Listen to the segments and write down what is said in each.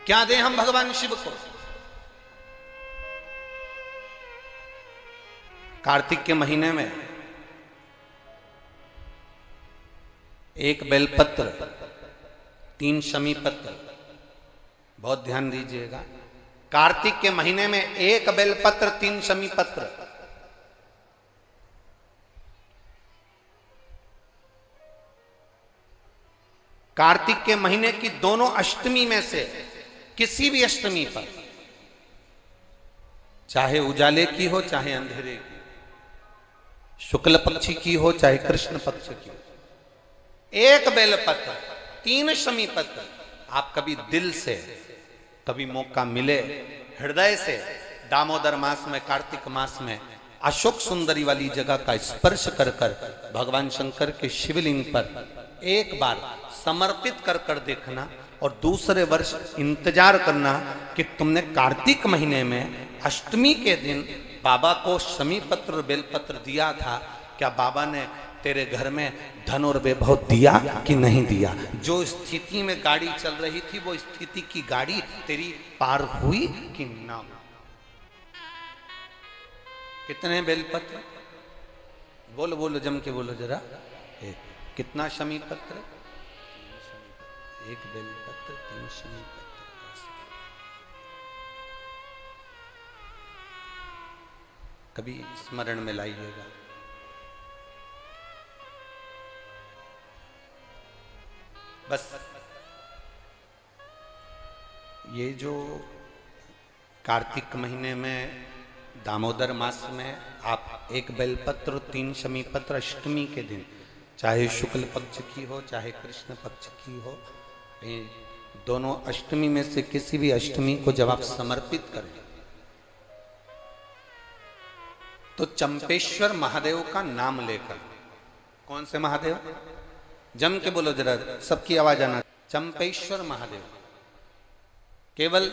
क्या दें हम भगवान शिव को? कार्तिक के महीने में एक बेलपत्र, 3 शमी पत्र, बहुत ध्यान दीजिएगा। कार्तिक के महीने में एक बेलपत्र, 3 शमी पत्र। कार्तिक के महीने की दोनों अष्टमी में से किसी भी अष्टमी पर, चाहे उजाले की हो चाहे अंधेरे की, शुक्ल पक्षी की हो चाहे कृष्ण पक्ष की, एक बेलपत्र, 3 शमी पत्र, आप कभी दिल से, कभी मौका मिले हृदय से, दामोदर मास में, कार्तिक मास में अशोक सुंदरी वाली जगह का स्पर्श कर कर भगवान शंकर के शिवलिंग पर एक बार समर्पित कर कर देखना, और दूसरे वर्ष इंतजार करना कि तुमने कार्तिक महीने में अष्टमी के दिन बाबा को शमी पत्र और बेलपत्र दिया था, क्या बाबा ने तेरे घर में धन और वैभव दिया कि नहीं दिया? जो स्थिति में गाड़ी चल रही थी वो स्थिति की गाड़ी तेरी पार हुई कि ना? कितने बेलपत्र? बोलो बोलो, जम के बोलो जरा। कितना शमी पत्र? एक बेलपत्र, 3 शमी पत्र। कभी स्मरण में लाइएगा। बस ये जो कार्तिक महीने में, दामोदर मास में आप एक बेलपत्र, 3 शमी पत्र अष्टमी के दिन, चाहे शुक्ल पक्ष की हो चाहे कृष्ण पक्ष की हो, ये दोनों अष्टमी में से किसी भी अष्टमी को जब आप समर्पित करें तो चंपेश्वर महादेव का नाम लेकर, कौन से महादेव? जम के बोलो जरा, सबकी आवाज आना। चंपेश्वर महादेव, केवल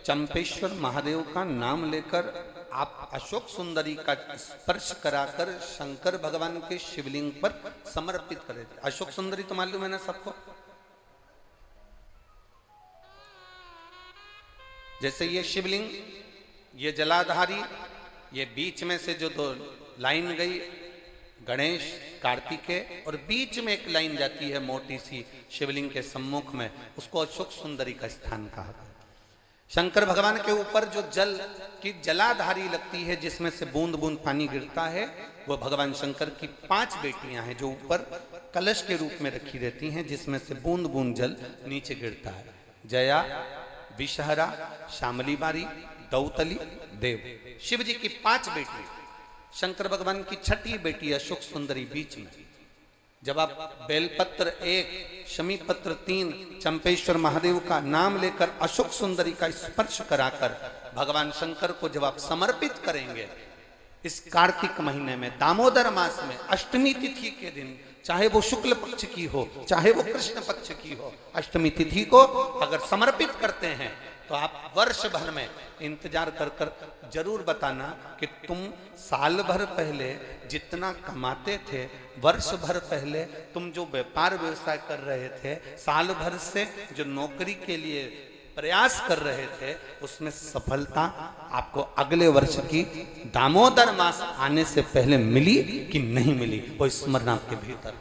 चंपेश्वर महादेव का नाम लेकर आप अशोक सुंदरी का स्पर्श कराकर शंकर भगवान के शिवलिंग पर समर्पित करें। अशोक सुंदरी तो मालूम है ना सबको? जैसे ये शिवलिंग, ये जलाधारी, ये बीच में से जो 2 लाइन गई, गणेश, कार्तिकेय, और बीच में एक लाइन जाती है मोटी सी शिवलिंग के सम्मुख में, उसको अशोक सुंदरी का स्थान कहा। शंकर भगवान के ऊपर जो जल की जलाधारी लगती है, जिसमें से बूंद बूंद पानी गिरता है, वो भगवान शंकर की 5 बेटियां हैं जो ऊपर कलश के रूप में रखी रहती हैं, जिसमें से बूंद बूंद जल नीचे गिरता है। जया, विषहरा, शामली बारी, दौतली, देव, शिव जी की 5 बेटी। शंकर भगवान की 6ठी बेटी अशोक सुंदरी बीच में। जब आप बेलपत्र 1, शमी पत्र 3, चंपेश्वर महादेव का नाम लेकर अशोक सुंदरी का स्पर्श कराकर भगवान शंकर को जब आप समर्पित करेंगे इस कार्तिक महीने में, दामोदर मास में, अष्टमी तिथि के दिन, चाहे वो शुक्ल पक्ष की हो चाहे वो कृष्ण पक्ष की हो, अष्टमी तिथि को अगर समर्पित करते हैं तो आप वर्ष भर में इंतजार कर कर जरूर बताना कि तुम साल भर पहले जितना कमाते थे, वर्ष भर पहले तुम जो व्यापार व्यवसाय कर रहे थे, साल भर से जो नौकरी के लिए प्रयास कर रहे थे, उसमें सफलता आपको अगले वर्ष की दामोदर मास आने से पहले मिली कि नहीं मिली, वो स्मरण आपके भीतर